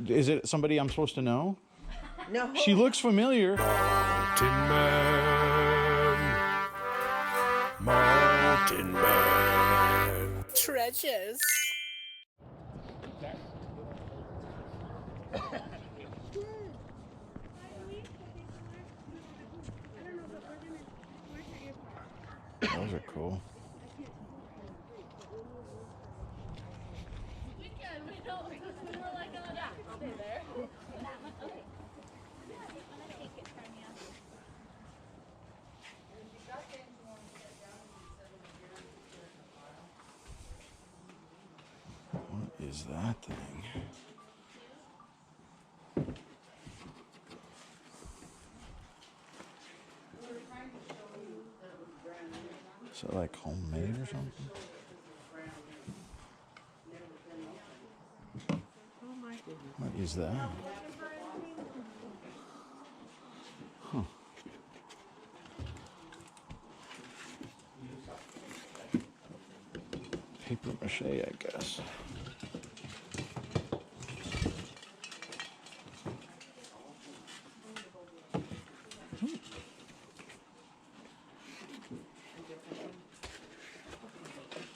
Is it somebody I'm supposed to know? No. She looks familiar. Mountain Man. Treasures. Those are cool. What is that thing? Is it like homemade or something? What is that? Huh. Paper mache, I guess.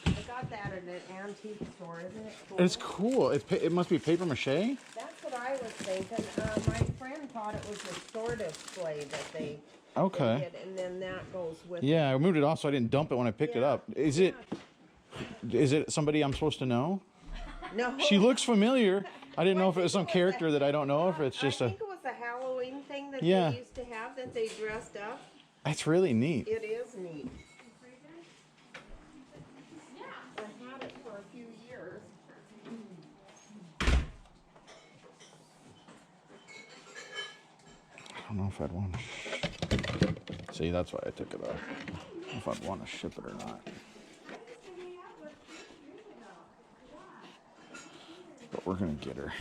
I got that at an antique store, isn't it cool? It's cool. It must be paper mache. That's what I was thinking. My friend thought it was a store display that they did, and then that goes with it. Yeah, I moved it off so I didn't dump it when I picked it up. Is it somebody I'm supposed to know? No. She looks familiar. I didn't know if it was some character that I don't know, if it's just I think it was a Halloween thing that Yeah. they used to have that they dressed up. That's really neat. It is neat. I had it for a few years. I don't know if I'd want to. See, that's why I took it off. I don't know if I'd want to ship it or not. But we're gonna get her.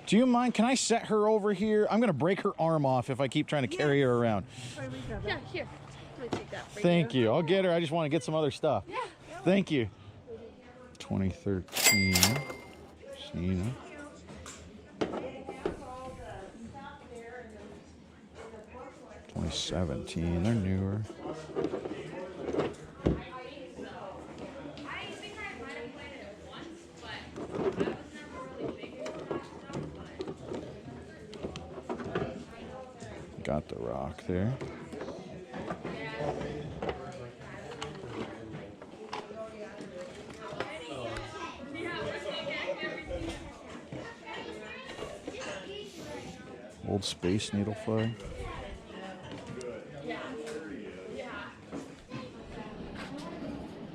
Do you mind? Can I set her over here? I'm gonna break her arm off if I keep trying to carry her around. Yeah, here. Let me take that for Thank you. I'll get her. I just want to get some other stuff. Yeah. Thank you. 2013. Cena. 2017. They're newer. Got the rock there. Old Space Needle flag.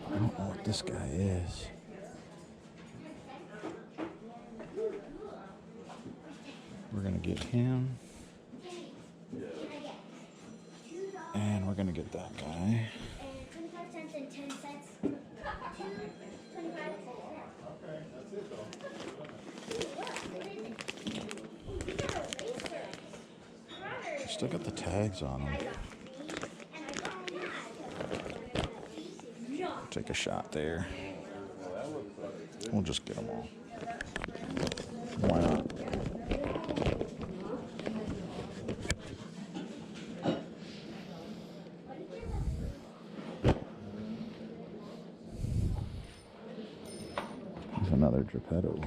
I don't know what this guy is. We're gonna get him. And we're gonna get that guy. 25 cents and 10 cents. 25 Still got the tags on them. Take a shot there. We'll just get them all. Why not? There's another Geppetto.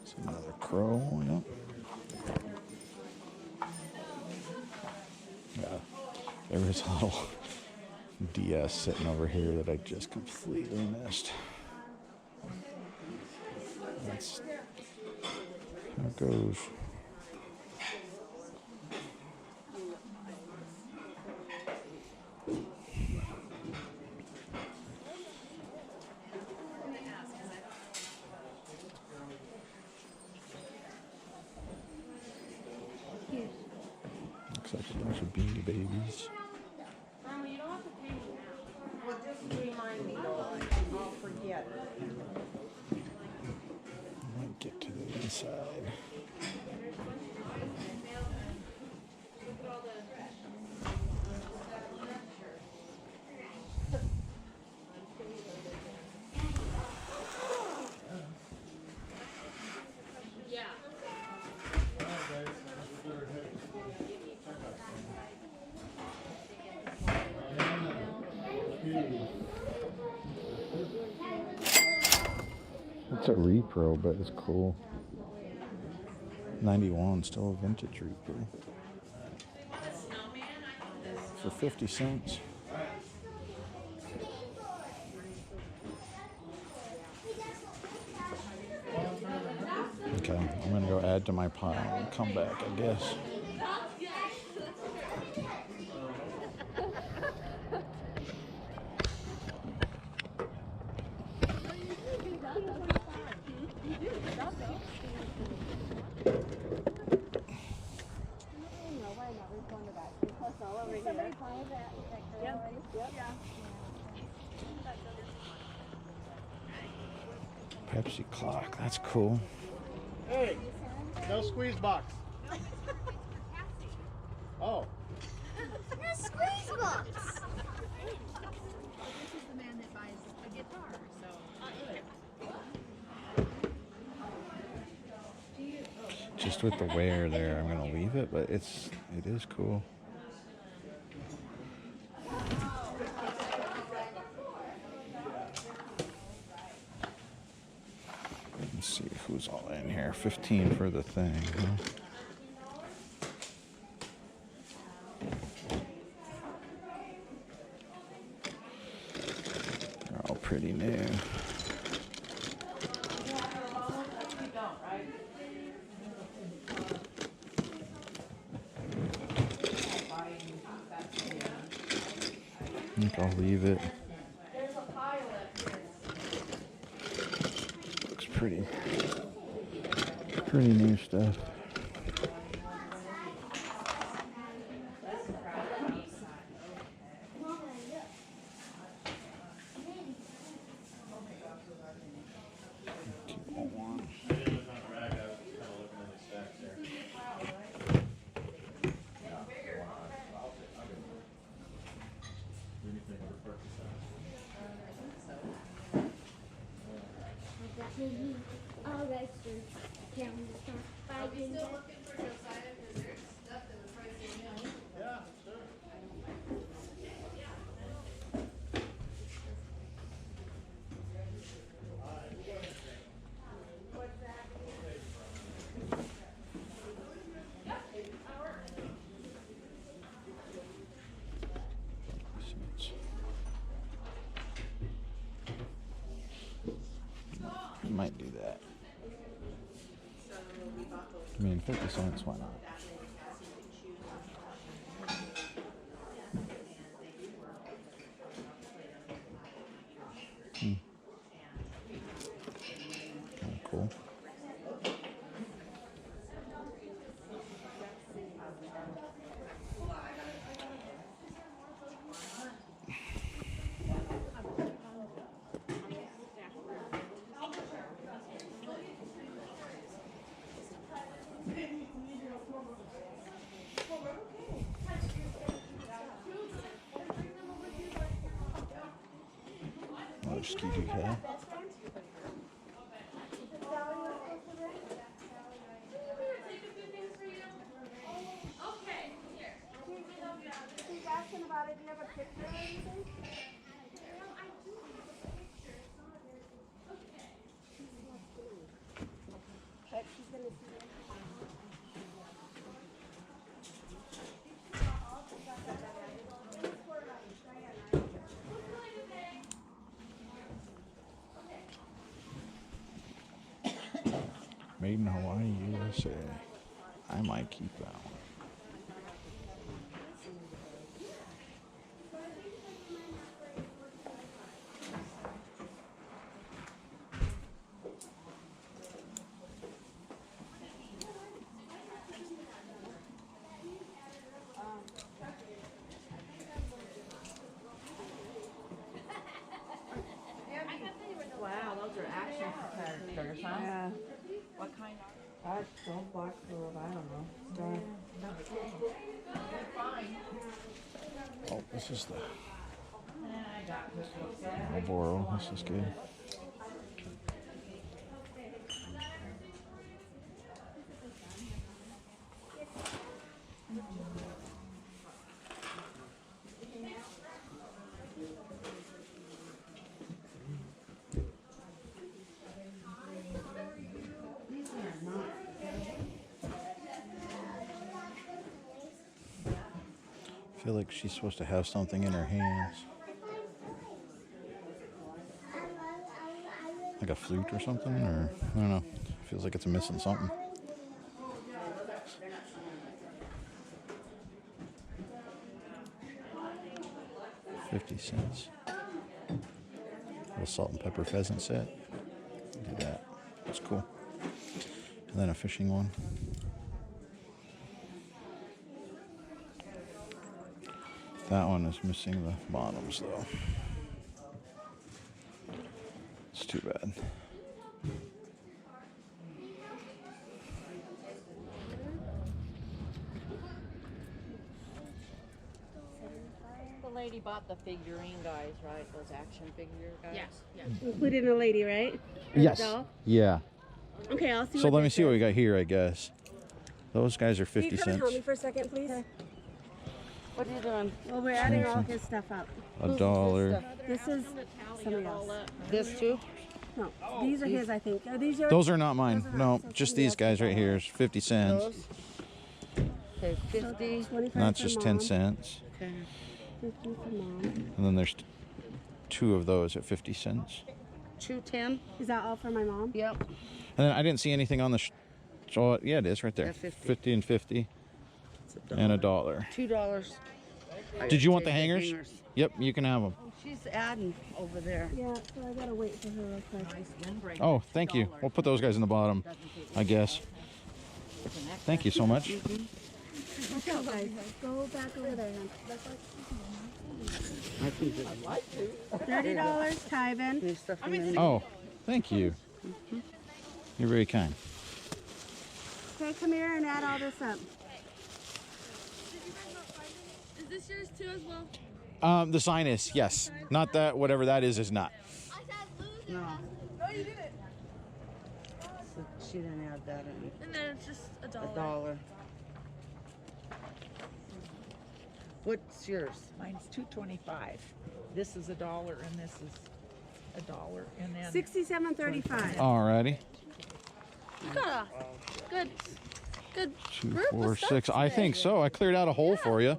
It's another crow, yep. Yeah, there was a little DS sitting over here that I just completely missed. That's how it goes. Looks like a bunch of Beanie Babies. Mama, you don't have to pay me now. Well, just remind me though. I'll forget. I might get to the inside. It's a repro, but it's cool. 91, still a vintage repro. For 50 cents. Okay, I'm gonna go add to my pile and come back, I guess. Pepsi clock, that's cool. Hey, no squeeze box. Oh. No squeeze box. This is the man that buys a guitar, so. Just with the wear there, I'm gonna leave it, but it is cool. Let's see who's all in here. 15 for the thing, huh? They're all pretty new. I think I'll leave it. Looks pretty new stuff. Keep on. Oh, that's true. Yeah, I'm just gonna buy you that. Looking for Josiah because there's stuff that was pricey now. Yeah, sure. You might do that. I mean, 50 cents, why not? Kind of cool. Another ski hat. He's asking about it. Do you have a picture or anything? But she's gonna see it. Made in Hawaii, USA. I might keep that one. Wow, those are action characters, huh? Yeah. What kind are? Don't block through. I don't know. Oh, this is the Marlboro. This is good. feel like she's supposed to have something in her hands. Like a flute or something, or I don't know. Feels like it's missing something. $0.50. Little salt and pepper pheasant set. Do that. That's cool. And then a fishing one. That one is missing the bottoms though. It's too bad. The lady bought the figurine guys, right? Those action figure guys? Yeah. Including a lady, right? Or Yes. doll? Yeah. Okay, I'll see. So what let me this see what we is. got here, I guess. Those guys are Can 50 you come and help cents. me for a second, please? What are you doing? Well, we're adding all his stuff up. $1. This is somebody else. This too? No, these are his, I think. Are these yours? Those are not mine. Those are No, not, so just somebody these else guys can right go. here is 50 cents. Those? Okay, 50. 25 And that's for just Mom, 10 cents. Okay. 50 for Mom. And then there's two of those at 50 cents. 210? Is that all for my mom? Yep. And then I didn't see anything on the oh, yeah, it is right there. Yeah, 50. 50 and 50 and $1. $2. Did you want the hangers? Yep, you can have them. She's adding over there. Yeah, so I gotta wait for her real quick. Oh, thank you. We'll put those guys in the bottom, I guess. Thank you so much. What's up, guys? Go back over there. I think it's $30, Tyven. new stuff in there. Oh, thank you. You're very kind. Okay, come here and add all this up. Is this yours too as well? The sign is, yes. Not that, whatever that is not. No. No, you didn't. So she didn't add that in. And then it's just a dollar. $1. What's yours? Mine's $2.25. This is $1 and this is $1. And then $67.35. Alrighty. You got a good 2, group of 4, stuff 6. I today. think so. I cleared out a hole for you.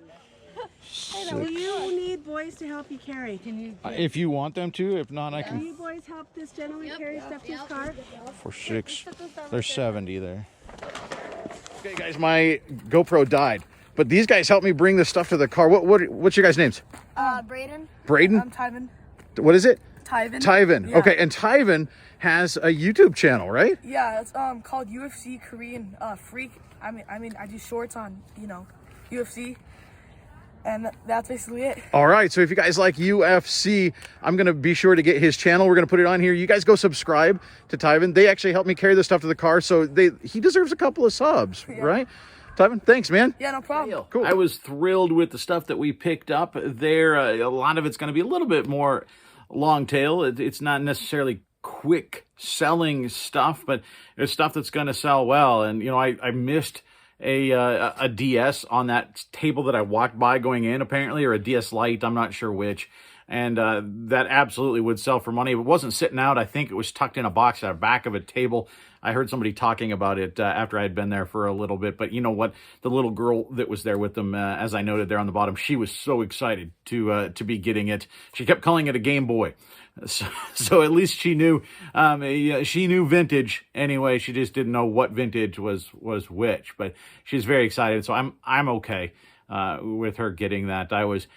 Do you need boys to help you carry? Can you? If you want them to, if not, I Do can. you boys help this gentleman carry stuff to his car? 4, 6. There's 70 there. Okay, guys, my GoPro died, but these guys helped me bring the stuff to the car. What's your guys' names? Braden. Braden. I'm Tyven. What is it? Tyven. Tyven. Yeah. Okay, and Tyven has a YouTube channel, right? Yeah, it's called UFC Korean Freak. I mean I do shorts on, UFC. And that's basically it. All right, so if you guys like UFC, I'm going to be sure to get his channel. We're going to put it on here. You guys go subscribe to Tyven. They actually helped me carry the stuff to the car, so he deserves a couple of subs, right? Tyven, thanks, man. Yeah, no problem. Cool. I was thrilled with the stuff that we picked up there. A lot of it's going to be a little bit more long tail. It's not necessarily quick selling stuff, but it's stuff that's going to sell well. And, I missed a DS on that table that I walked by going in, apparently, or a DS Lite, I'm not sure which. And that absolutely would sell for money. If it wasn't sitting out, I think it was tucked in a box at the back of a table. I heard somebody talking about it after I had been there for a little bit. But you know what? The little girl that was there with them, as I noted there on the bottom, she was so excited to be getting it. She kept calling it a Game Boy. So at least she knew vintage anyway. She just didn't know what vintage was which. But she's very excited. So I'm okay with her getting that. I was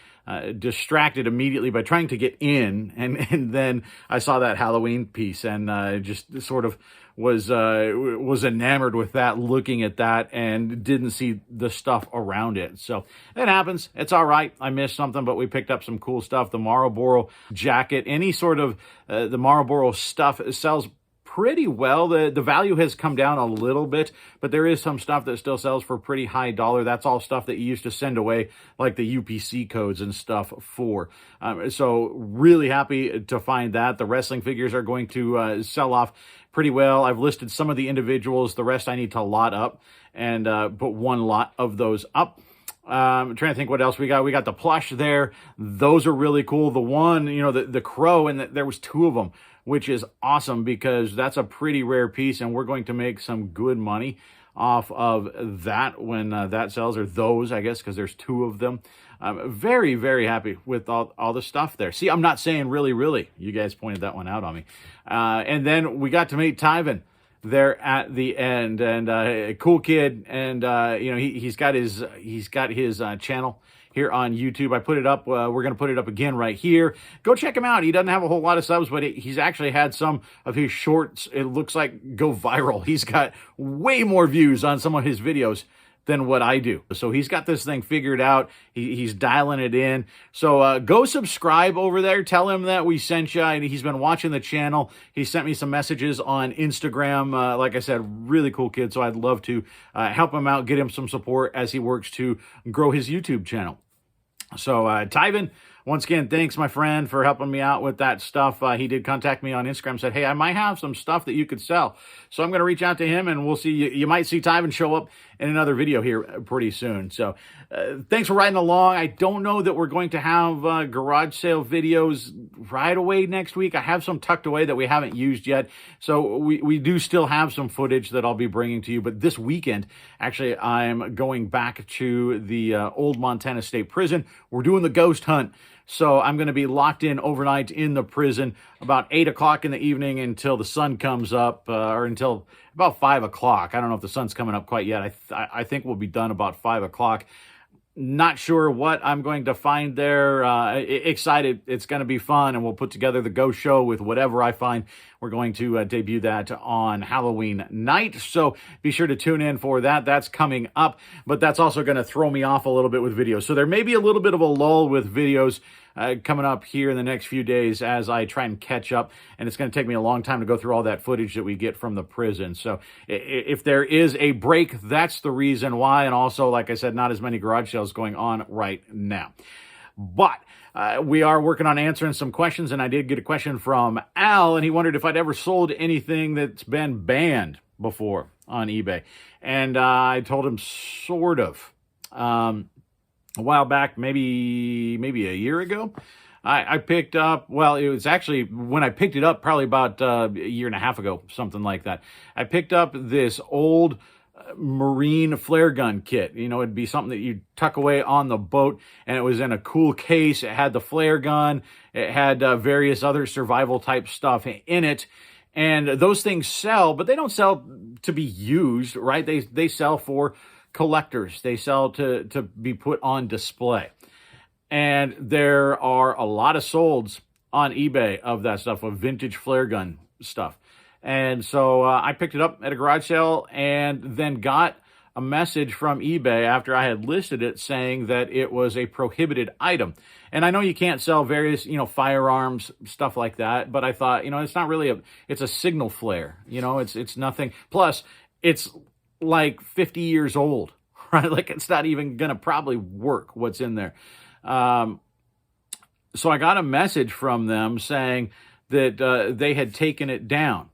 distracted immediately by trying to get in, and then I saw that Halloween piece and just sort of was enamored with that, looking at that, and didn't see the stuff around it. So it happens. It's all right. I missed something, but we picked up some cool stuff. The Marlboro jacket, any sort of the Marlboro stuff sells pretty well. The value has come down a little bit, but there is some stuff that still sells for pretty high dollar. That's all stuff that you used to send away, like the UPC codes and stuff for. So really happy to find that. The wrestling figures are going to sell off pretty well. I've listed some of the individuals. The rest I need to lot up and put one lot of those up. I'm trying to think what else we got. We got the plush there. Those are really cool. The one, the crow, and there was two of them, which is awesome because that's a pretty rare piece, and we're going to make some good money off of that when that sells, or those, I guess, because there's two of them. I'm very, very happy with all the stuff there. See, I'm not saying really, really. You guys pointed that one out on me. And then we got to meet Tyven there at the end, and a cool kid, and he's got his channel here on YouTube. I put it up. We're going to put it up again right here. Go check him out. He doesn't have a whole lot of subs, but he's actually had some of his shorts, it looks like, go viral. He's got way more views on some of his videos than what I do. So he's got this thing figured out. He's dialing it in. So go subscribe over there. Tell him that we sent you. And he's been watching the channel. He sent me some messages on Instagram. Like I said, really cool kid. So I'd love to help him out, get him some support as he works to grow his YouTube channel. So Tyven, once again, thanks, my friend, for helping me out with that stuff. He did contact me on Instagram, said, hey, I might have some stuff that you could sell. So I'm going to reach out to him, and we'll see. You might see Tyven show up in another video here pretty soon. So thanks for riding along. I don't know that we're going to have garage sale videos right away next week. I have some tucked away that we haven't used yet. So we do still have some footage that I'll be bringing to you. But this weekend, actually, I'm going back to the old Montana State Prison. We're doing the ghost hunt. So I'm going to be locked in overnight in the prison about 8 o'clock in the evening until the sun comes up, or until about 5 o'clock. I don't know if the sun's coming up quite yet. I think we'll be done about 5 o'clock. Not sure what I'm going to find there. Excited. It's going to be fun, and we'll put together the ghost show with whatever I find. We're going to debut that on Halloween night, so be sure to tune in for that. That's coming up, but that's also going to throw me off a little bit with videos. So there may be a little bit of a lull with videos coming up here in the next few days as I try and catch up, and it's going to take me a long time to go through all that footage that we get from the prison. So if there is a break, that's the reason why, and also, like I said, not as many garage sales going on right now. But we are working on answering some questions, and I did get a question from Al, and he wondered if I'd ever sold anything that's been banned before on eBay. And I told him sort of. A while back, maybe a year ago, I picked up, well, it was actually, when I picked it up, probably about a year and a half ago, something like that. I picked up this old Marine flare gun kit. You know, it'd be something that you tuck away on the boat, and it was in a cool case. It had the flare gun. It had various other survival type stuff in it. And those things sell, but they don't sell to be used, right? They sell for collectors. They sell to be put on display. And there are a lot of solds on eBay of that stuff, of vintage flare gun stuff. And so I picked it up at a garage sale and then got a message from eBay after I had listed it saying that it was a prohibited item. And I know you can't sell various, firearms, stuff like that, but I thought, it's not really it's a signal flare. It's nothing. Plus, it's like 50 years old, right? Like, it's not even going to probably work what's in there. So I got a message from them saying that they had taken it down.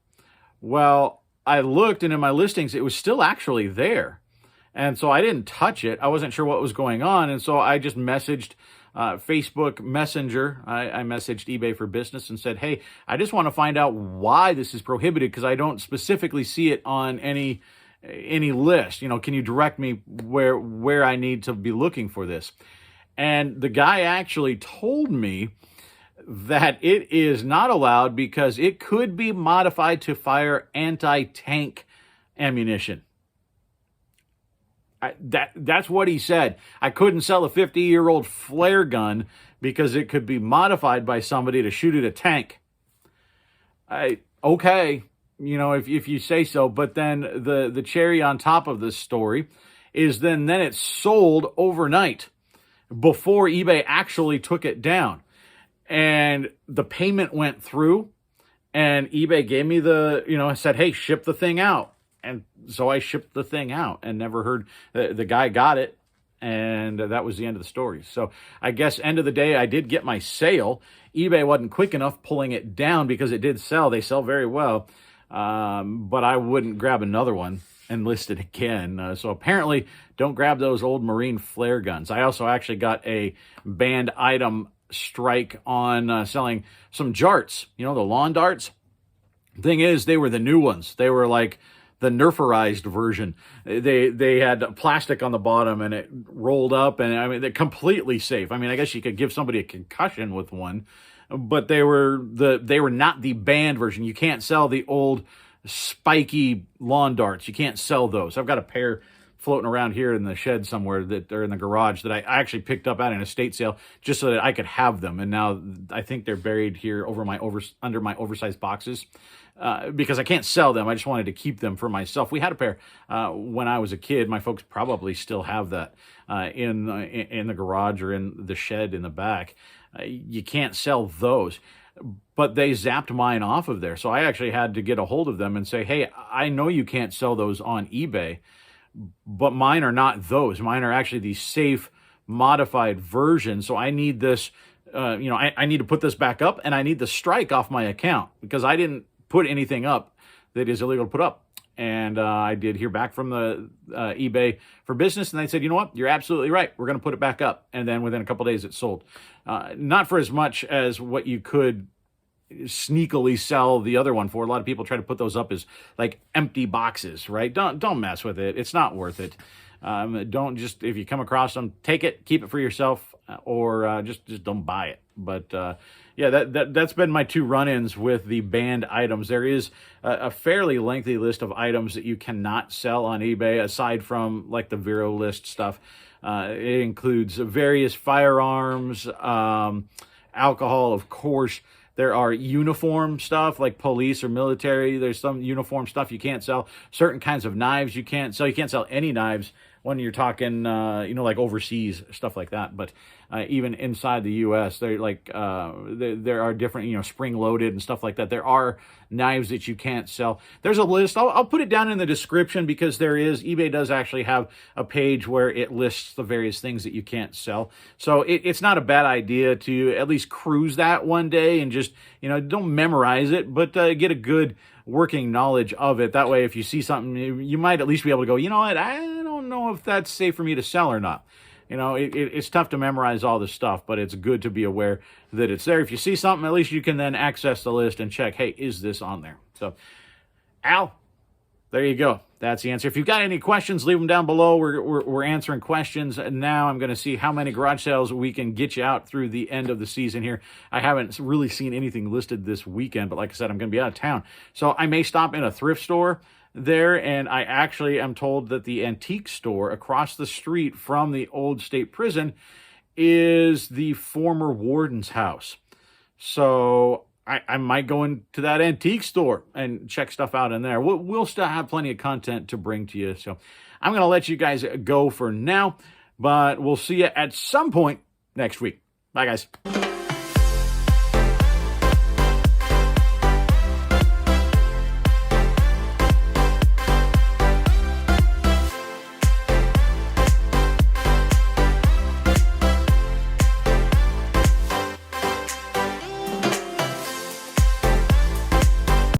Well, I looked, and in my listings, it was still actually there. And so I didn't touch it. I wasn't sure what was going on. And so I just messaged Facebook Messenger. I messaged eBay for Business and said, hey, I just want to find out why this is prohibited, because I don't specifically see it on any list. Can you direct me where I need to be looking for this? And the guy actually told me that it is not allowed because it could be modified to fire anti-tank ammunition. That's what he said. I couldn't sell a 50-year-old flare gun because it could be modified by somebody to shoot at a tank. Okay, if you say so. But then the cherry on top of this story is then it's sold overnight before eBay actually took it down. And the payment went through, and eBay gave me I said, hey, ship the thing out. And so I shipped the thing out and never heard, the guy got it, and that was the end of the story. So I guess end of the day, I did get my sale. eBay wasn't quick enough pulling it down because it did sell. They sell very well, but I wouldn't grab another one and list it again. So apparently, don't grab those old Marine flare guns. I also actually got a banned item strike on selling some jarts, the lawn darts. Thing is, they were the new ones. They were like Nerferized version. They had plastic on the bottom and it rolled up, and I mean, they're completely safe. I mean, I guess you could give somebody a concussion with one, but they were not the banned version. You can't sell the old spiky lawn darts. You can't sell those. I've got a pair floating around here in the shed somewhere that are in the garage that I actually picked up at an estate sale just so that I could have them. And now I think they're buried here under my oversized boxes because I can't sell them. I just wanted to keep them for myself. We had a pair when I was a kid. My folks probably still have that in the garage or in the shed in the back. You can't sell those. But they zapped mine off of there. So I actually had to get a hold of them and say, hey, I know you can't sell those on eBay, but mine are not those. Mine are actually the safe modified version. So I need this, I need to put this back up, and I need the strike off my account because I didn't put anything up that is illegal to put up. And I did hear back from the eBay for Business, and they said, you know what, you're absolutely right. We're going to put it back up. And then within a couple of days, it sold. Not for as much as what you could sneakily sell the other one for. A lot of people try to put those up as like empty boxes, right? Don't mess with it. It's not worth it. Don't just, if you come across them, take it, keep it for yourself, or just don't buy it. But yeah, that's been my two run-ins with the banned items. There is a fairly lengthy list of items that you cannot sell on eBay, aside from like the Vero list stuff. It includes various firearms, alcohol, of course. There are uniform stuff like police or military. There's some uniform stuff you can't sell. Certain kinds of knives you can't sell. You can't sell any knives when you're talking, like overseas, stuff like that. But even inside the U.S., there are different, spring-loaded and stuff like that. There are knives that you can't sell. There's a list. I'll put it down in the description because eBay does actually have a page where it lists the various things that you can't sell. So it's not a bad idea to at least cruise that one day and just, don't memorize it, but get a good working knowledge of it. That way, if you see something, you might at least be able to go, you know what, I don't know if that's safe for me to sell or not. It's tough to memorize all this stuff, but it's good to be aware that it's there. If you see something, at least you can then access the list and check, hey, is this on there? So, Al, there you go. That's the answer. If you've got any questions, leave them down below. We're answering questions. And now I'm going to see how many garage sales we can get you out through the end of the season here. I haven't really seen anything listed this weekend, but like I said, I'm going to be out of town. So I may stop in a thrift store there, and I actually am told that the antique store across the street from the old state prison is the former warden's house. So I might go into that antique store and check stuff out in there. We'll still have plenty of content to bring to you. So I'm going to let you guys go for now, but we'll see you at some point next week. Bye, guys.